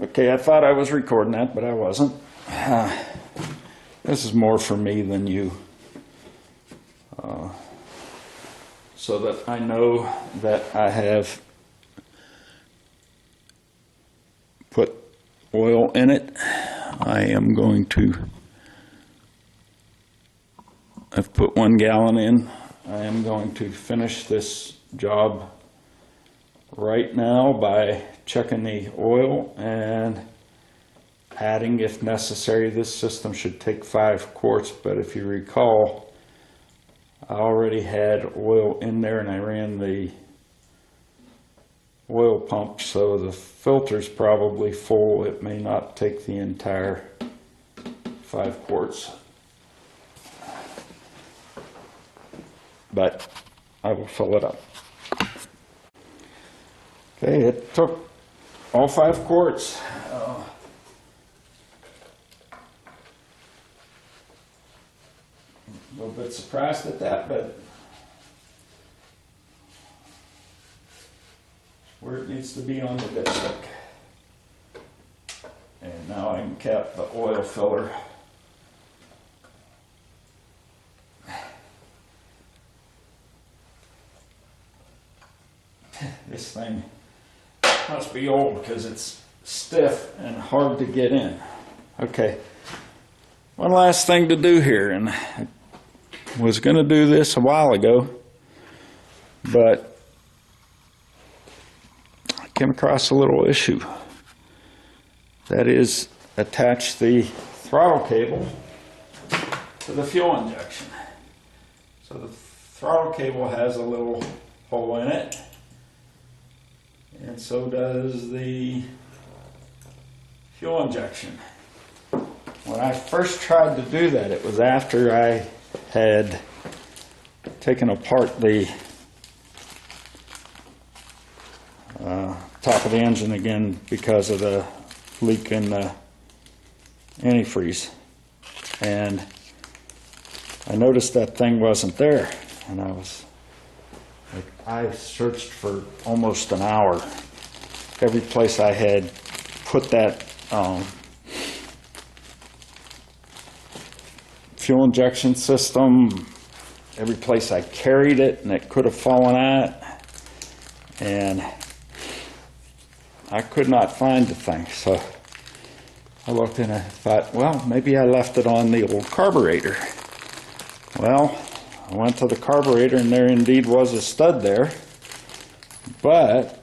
Okay, I thought I was recording that, but I wasn't. This is more for me than you. So that I know that I have put oil in it. I've put 1 gallon in. I am going to finish this job right now by checking the oil and adding if necessary. This system should take 5 quarts, but if you recall, I already had oil in there and I ran the oil pump, so the filter's probably full. It may not take the entire 5 quarts, but I will fill it up. Okay, it took all 5 quarts. A little bit surprised at that, but where it needs to be on the dipstick. And now I can cap the oil filler. This thing must be old because it's stiff and hard to get in. Okay, one last thing to do here, and I was going to do this a while ago, but I came across a little issue. That is, attach the throttle cable to the fuel injection. So the throttle cable has a little hole in it, and so does the fuel injection. When I first tried to do that, it was after I had taken apart the top of the engine again because of the leak in the antifreeze. And I noticed that thing wasn't there, and I searched for almost an hour. Every place I had put that fuel injection system, every place I carried it, and it could have fallen out, and I could not find the thing. So I looked and I thought, well, maybe I left it on the old carburetor. Well, I went to the carburetor and there indeed was a stud there, but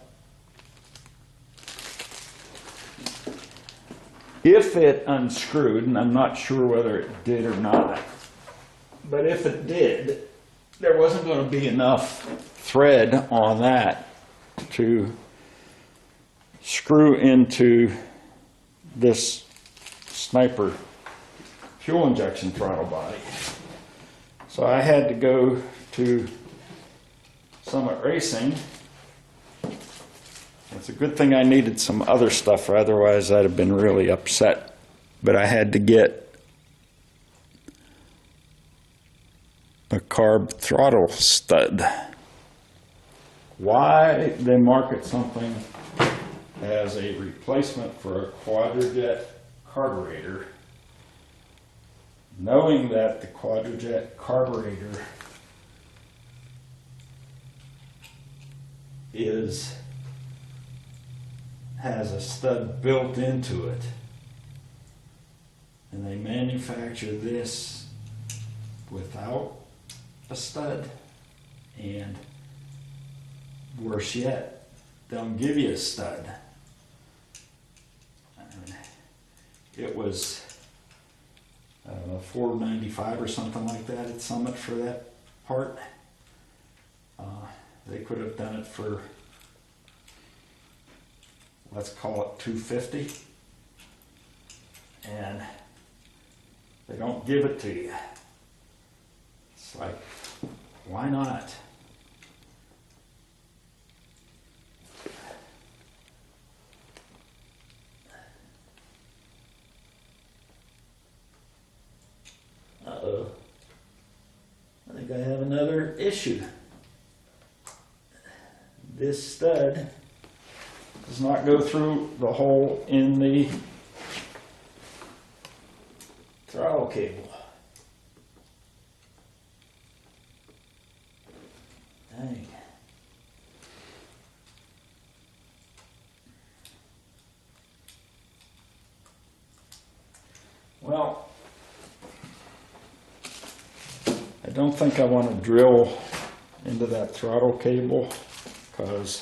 if it unscrewed, and I'm not sure whether it did or not, but if it did, there wasn't going to be enough thread on that to screw into this Sniper fuel injection throttle body. So I had to go to Summit Racing. It's a good thing I needed some other stuff, or otherwise I'd have been really upset. But I had to get a carb throttle stud. Why they market something as a replacement for a Quadrajet carburetor, knowing that the Quadrajet carburetor has a stud built into it, and they manufacture this without a stud, and worse yet, they'll give you a stud. It was $4.95 or something like that at Summit for that part. They could have done it for, let's call it $250, and they don't give it to you. It's like, why not? Uh-oh. I think I have another issue. This stud is does not go through the hole in the throttle cable. Dang. Well, I don't think I want to drill into that throttle cable because,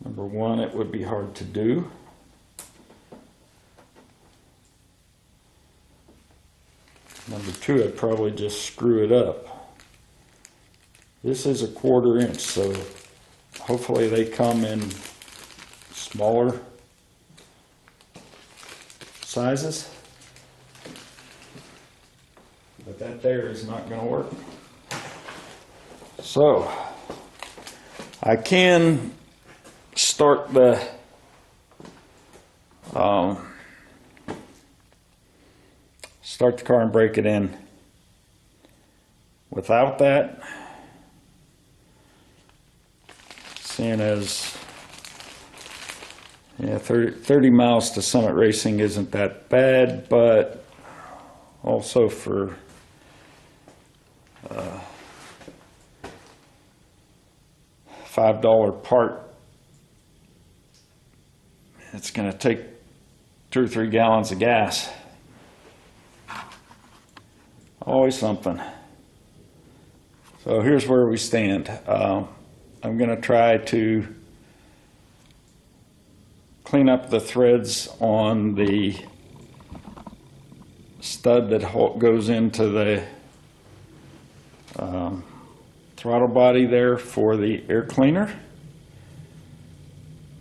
number one, it would be hard to do. Number two, I'd probably just screw it up. This is a 1/4 inch, so hopefully they come in smaller sizes. But that there is not going to work. So I can start the car and break it in without that, seeing as 30 miles to Summit Racing isn't that bad, but also for $5 part, it's going to take 2 or 3 gallons of gas. Always something. So here's where we stand. I'm going to try to clean up the threads on the stud that goes into the throttle body there for the air cleaner.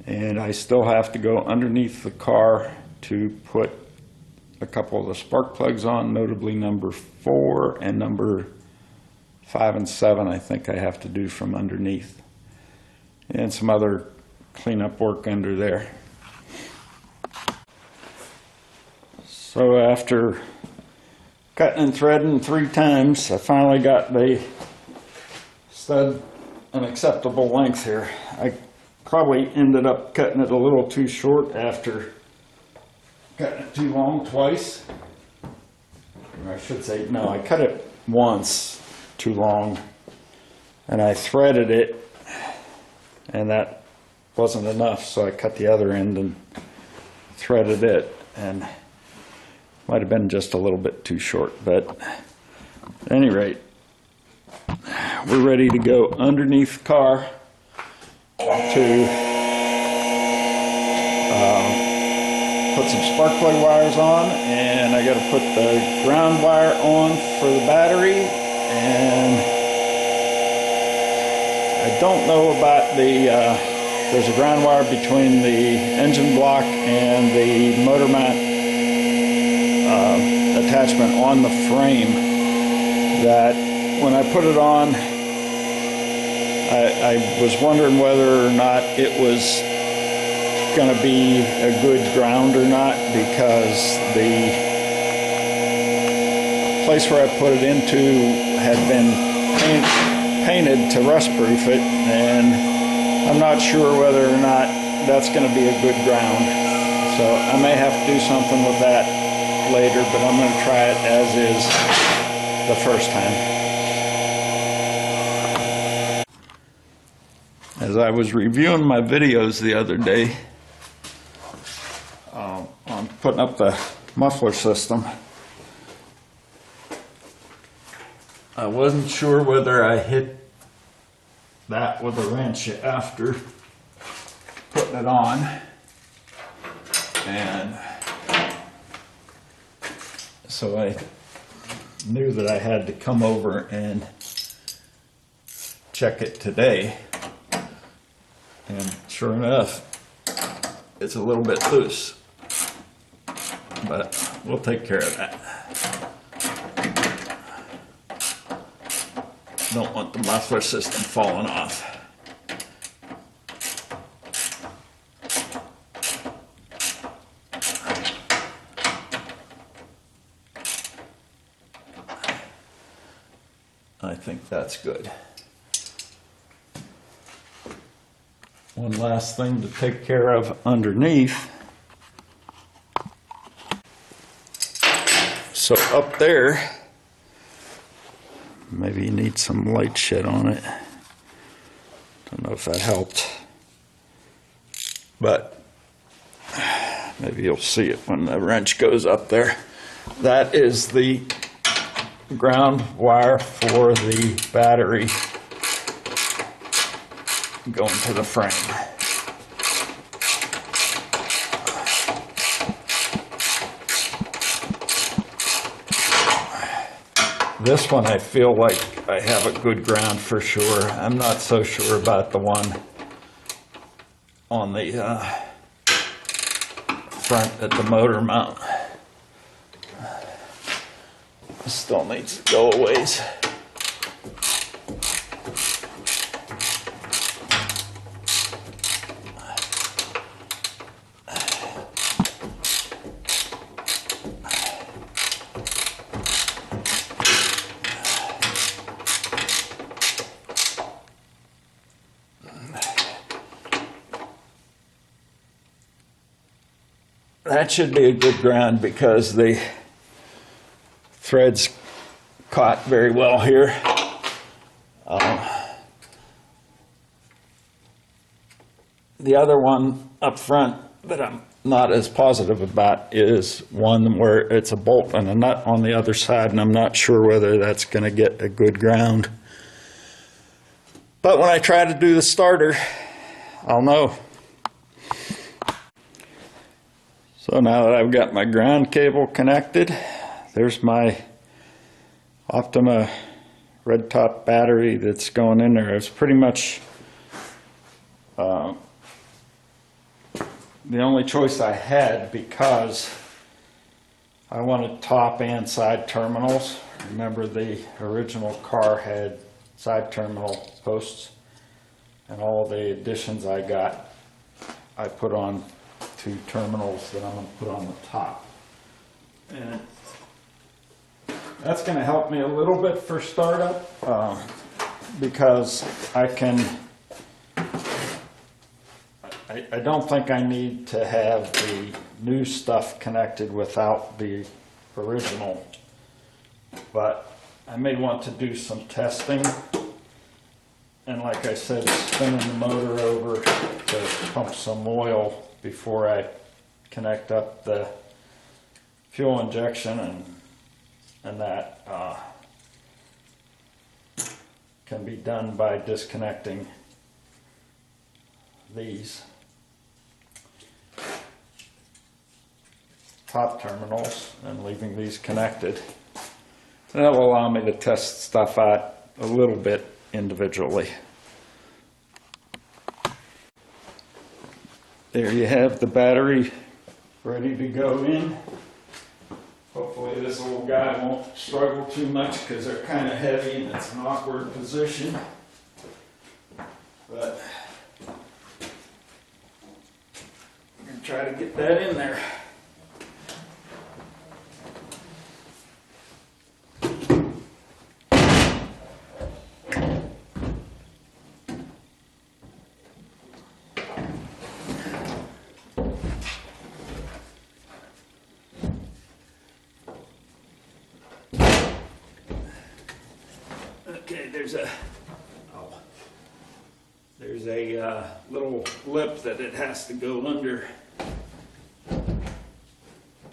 And I still have to go underneath the car to put a couple of the spark plugs on, notably number 4 and number 5 and 7 I think I have to do from underneath. And some other cleanup work under there. So after cutting and threading 3 times, I finally got the stud an acceptable length here. I probably ended up cutting it a little too short after cutting it too long twice. Or I should say, no, I cut it once too long and I threaded it and that wasn't enough, so I cut the other end and threaded it, and might have been just a little bit too short, but at any rate, we're ready to go underneath the car to put some spark plug wires on, and I got to put the ground wire on for the battery, and I don't know about there's a ground wire between the engine block and the motor mount attachment on the frame that when I put it on, I was wondering whether or not it was going to be a good ground or not, because the place where I put it into had been painted to rust proof it, and I'm not sure whether or not that's going to be a good ground. So I may have to do something with that later, but I'm going to try it as is the first time. As I was reviewing my videos the other day on putting up the muffler system, I wasn't sure whether I hit that with a wrench after putting it on, and so I knew that I had to come over and check it today. And sure enough, it's a little bit loose, but we'll take care of that. Don't want the muffler system falling off. I think that's good. one last thing to take care of underneath. So up there, maybe you need some light shed on it. Don't know if that helped, but maybe you'll see it when the wrench goes up there. That is the ground wire for the battery going to the frame. This one I feel like I have a good ground for sure. I'm not so sure about the one on the front at the motor mount. It still needs to go a ways. That should be a good ground because the threads caught very well here. The other one up front that I'm not as positive about is one where it's a bolt and a nut on the other side, and I'm not sure whether that's going to get a good ground. But when I try to do the starter, I'll know. So now that I've got my ground cable connected, there's my Optima red top battery that's going in there. It's pretty much the only choice I had because I wanted top and side terminals. Remember, the original car had side terminal posts, and all the additions I got, I put on two terminals that I'm going to put on the top. And that's going to help me a little bit for startup because I don't think I need to have the new stuff connected without the original, but I may want to do some testing, and like I said, spinning the motor over to pump some oil before I connect up the fuel injection, and that can be done by disconnecting these top terminals and leaving these connected. And that will allow me to test stuff out a little bit individually. There you have the battery ready to go in. Hopefully this little guy won't struggle too much because they're kind of heavy and it's an awkward position. But I'm going to try to get that in there. Okay, there's a little lip that it has to go under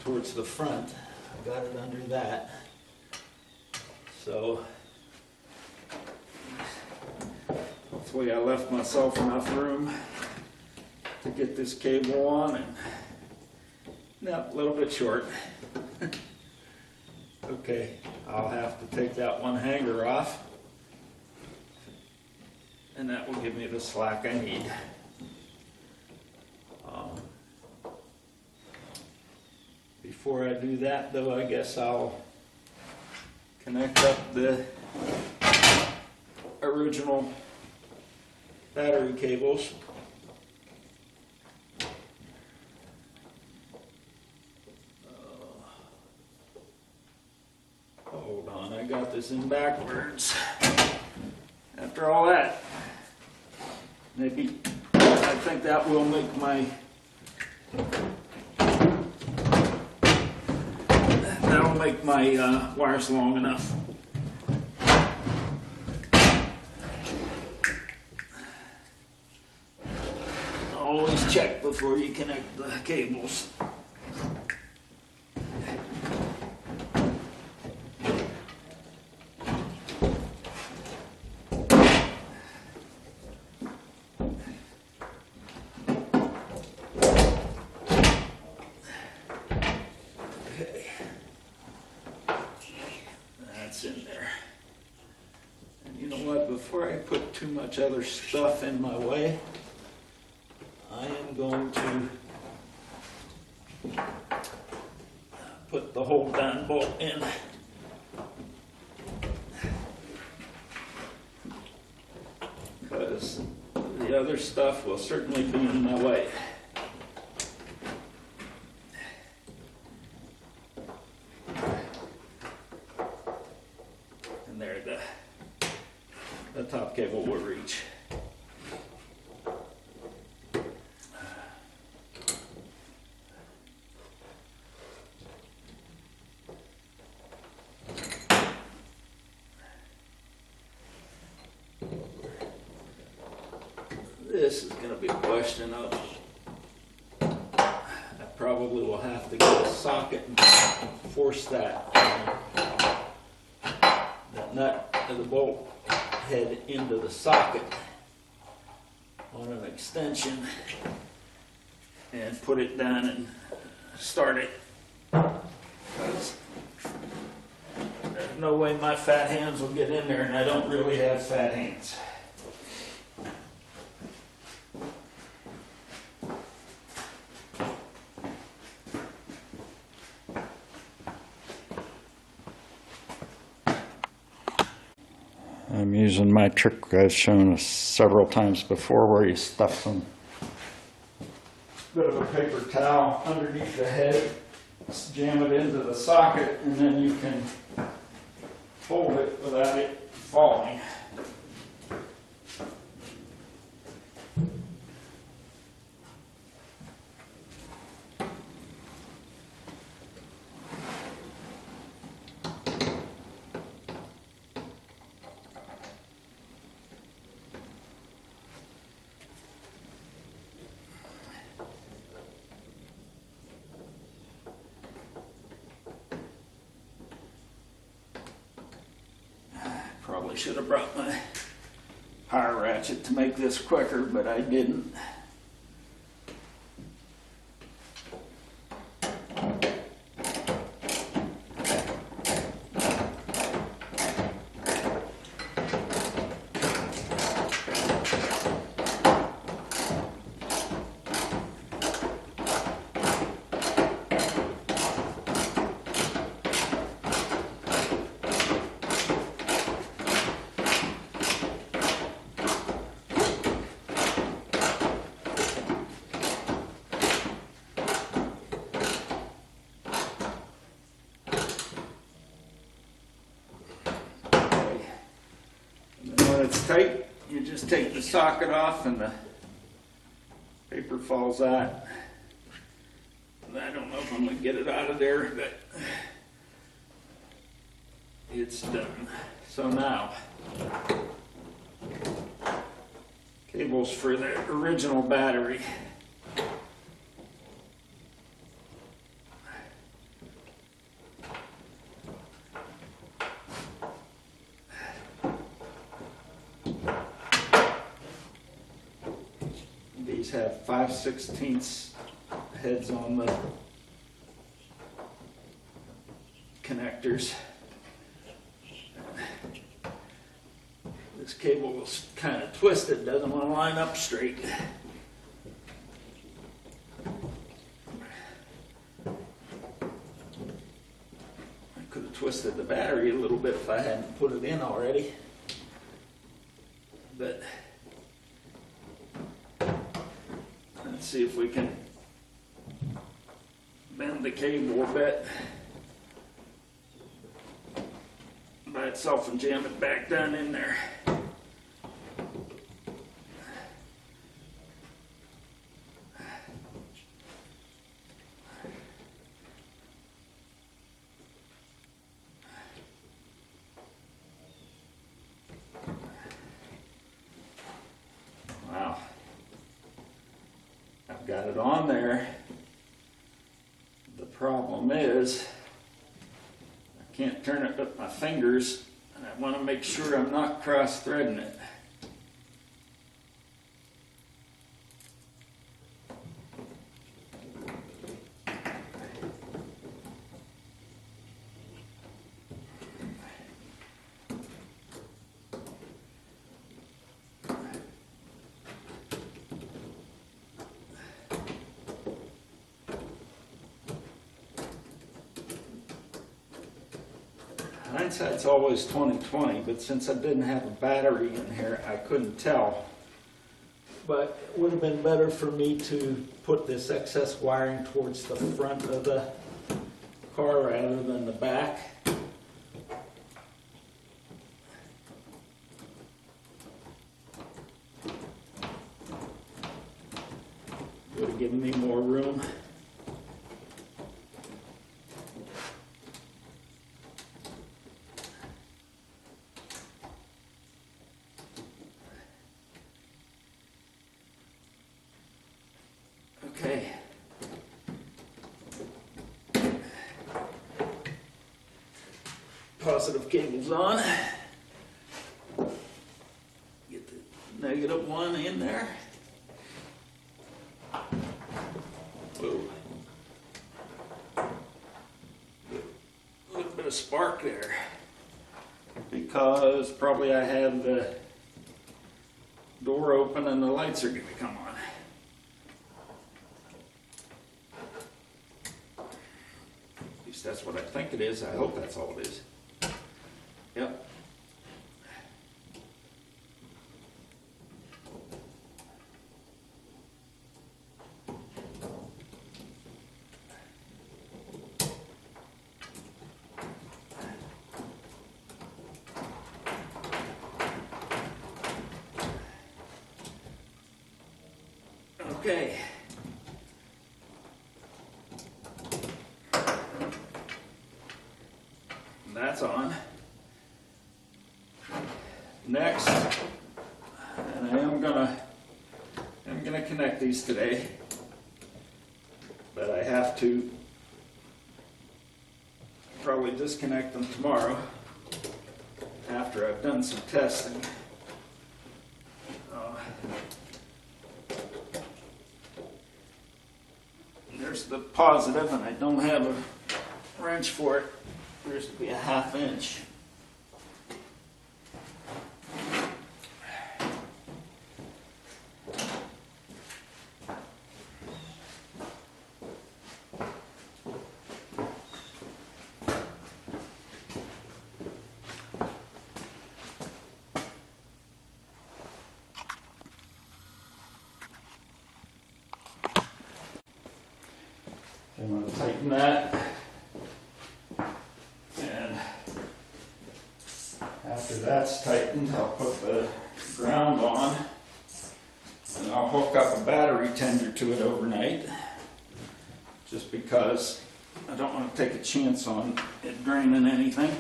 towards the front. I've got it under that. So hopefully I left myself enough room to get this cable on, and no, a little bit short. Okay, I'll have to take that one hanger off, and that will give me the slack I need. Before I do that though, I guess I'll connect up the original battery cables. Hold on, I got this in backwards. After all that, maybe I'd think that will make my wires long enough. Always check before you connect the cables. Okay, that's in there. And you know what, before I put too much other stuff in my way, I am going to put the hold down bolt in. Because the other stuff will certainly be in my way. And there, the top cable will reach. This is going to be a question of, I probably will have to get a socket and force that nut of the bolt head into the socket on an extension and put it down and start it. Because there's no way my fat hands will get in there, and I don't really have fat hands. I'm using my trick I've shown us several times before, where you stuff some bit of a paper towel underneath the head, jam it into the socket, and then you can hold it without it falling. Probably should have brought my power ratchet to make this quicker, but I didn't. When it's tight, you just take the socket off and the paper falls out. I don't know if I'm going to get it out of there, but it's done. So now, cables for the original battery. These have 5/16 heads on the connectors. This cable is kind of twisted, doesn't want to line up straight. I could have twisted the battery a little bit if I hadn't put it in already. But let's see if we can bend the cable a bit by itself and jam it back down in there. I've got it on there. The problem is I can't turn it with my fingers, and I want to make sure I'm not cross-threading it. Hindsight's always 20/20, but since I didn't have a battery in here, I couldn't tell. But it would have been better for me to put this excess wiring towards the front of the car rather than the back. Would have given me more room. Okay. Positive cable's on. Get the negative one in there. Whoa. A little bit of spark there. Because probably I had the door open and the lights are going to come on. That's what I think it is. I hope that's all it is. Yep. Okay. That's on. Next, and I am gonna connect these today, but I have to probably disconnect them tomorrow after I've done some testing. There's the positive, and I don't have a wrench for it. Appears to be a 1/2 inch. I'm going to tighten that. After that's tightened, I'll put the ground on, and I'll hook up a battery tender to it overnight, just because I don't want to take a chance on it draining anything.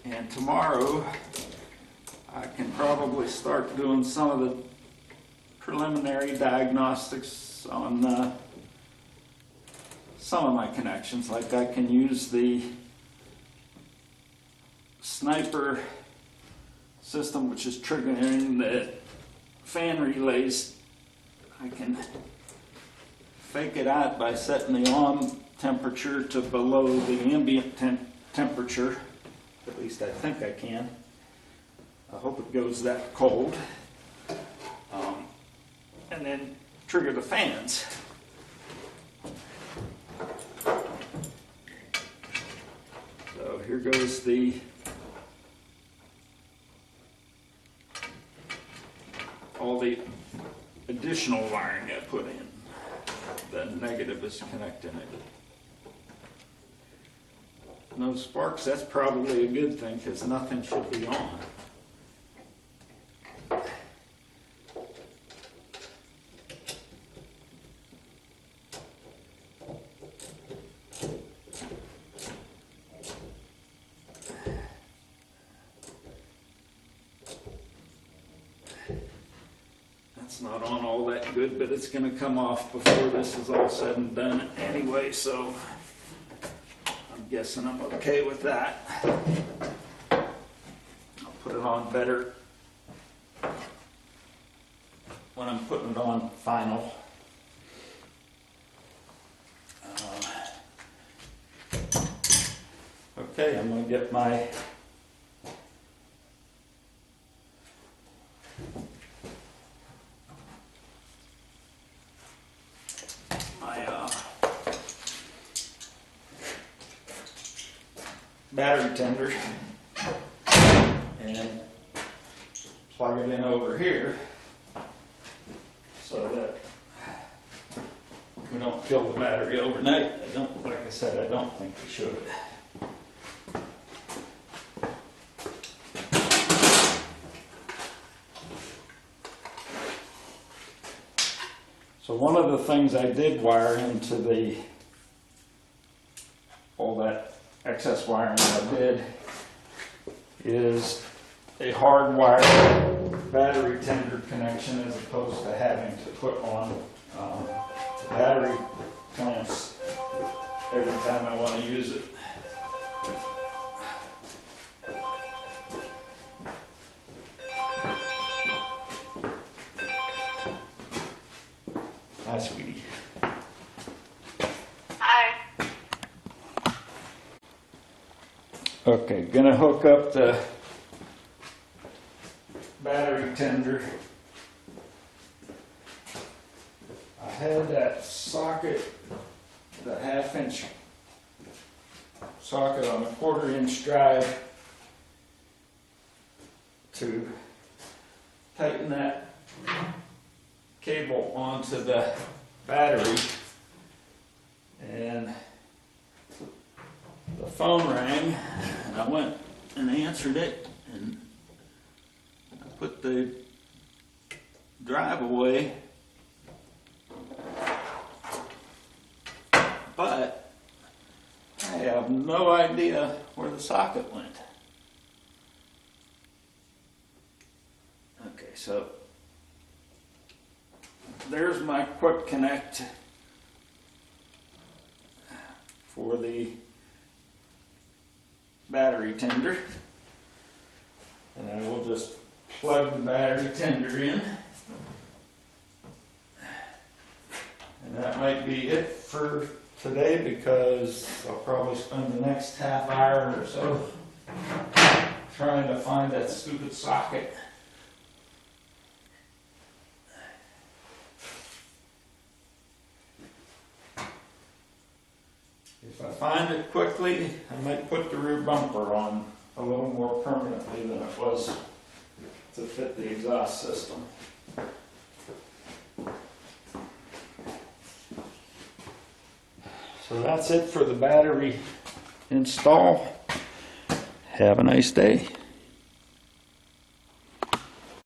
And tomorrow, I can probably start doing some of the preliminary diagnostics on some of my connections. Like I can use the sniper system, which is triggering the fan relays. I can fake it out by setting the on temperature to below the ambient temperature. At least I think I can. I hope it goes that cold. And then trigger the fans. So here goes all the additional wiring I put in. The negative is connecting it. No sparks, that's probably a good thing because nothing should be on. It's not on all that good, but it's going to come off before this is all said and done anyway, so I'm guessing I'm okay with that. I'll put it on better when I'm putting it on final. Okay, I'm going to get my battery tender and plug it in over here so that we don't kill the battery overnight. Like I said, I don't think we should. So one of the things I did wire into all that excess wiring I did is a hardwired battery tender connection as opposed to having to put on battery clamps every time I want to use it. Hi, sweetie. Hi. Okay, gonna hook up the battery tender. I had that socket, the 1/2 inch socket on a 1/4 inch drive to tighten that cable onto the battery, and the phone rang and I went and answered it and I put the drive away, but I have no idea where the socket went. Okay, so there's my quick connect for the battery tender, and I will just plug the battery tender in, and that might be it for today because I'll probably spend the next half hour or so trying to find that stupid socket. If I find it quickly, I might put the rear bumper on a little more permanently than it was to fit the exhaust system. So that's it for the battery install. Have a nice day.